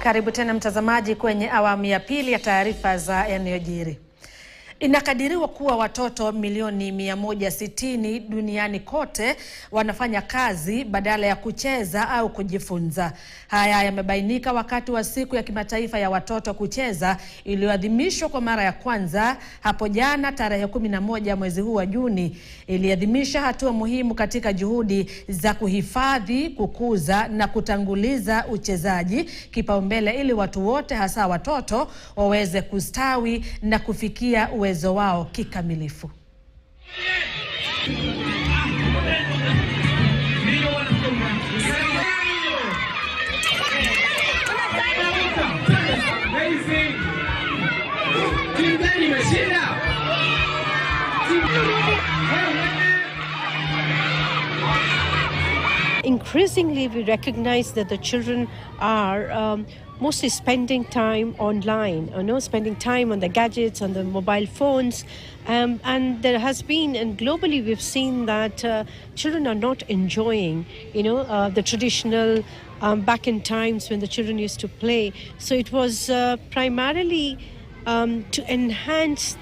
Karibu tena mtazamaji kwenye awamu ya pili ya taarifa za yanayojiri. Inakadiriwa kuwa watoto milioni 160 duniani kote wanafanya kazi badala ya kucheza au kujifunza. Haya yamebainika wakati wa siku ya kimataifa ya watoto kucheza iliyoadhimishwa kwa mara ya kwanza hapo jana tarehe 11 mwezi huu wa Juni. Iliadhimisha hatua muhimu katika juhudi za kuhifadhi, kukuza na kutanguliza uchezaji kipaumbele ili watu wote hasa watoto waweze kustawi na kufikia uwezo wao kikamilifu. Increasingly, we recognize that the children are mostly spending time online, spending time on the gadgets, on the mobile phones. And there has been, and globally we've seen that children are not enjoying, the traditional back in times when the children used to play. So it was primarily to enhance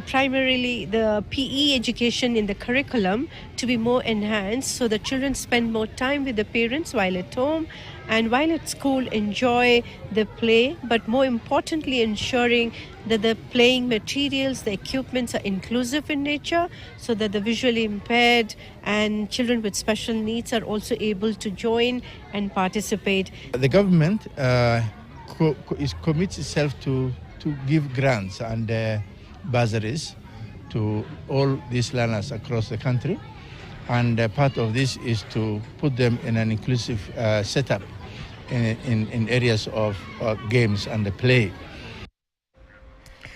primarily the PE education in the curriculum to be more enhanced, so the children spend more time with the parents while at home, and while at school enjoy the play, but more importantly ensuring that the playing materials, the equipments are inclusive in nature, so that the visually impaired and children with special needs are also able to join and participate. The government commits itself to give grants and bursaries to all these learners across the country, and part of this is to put them in an inclusive setup in areas of games and play.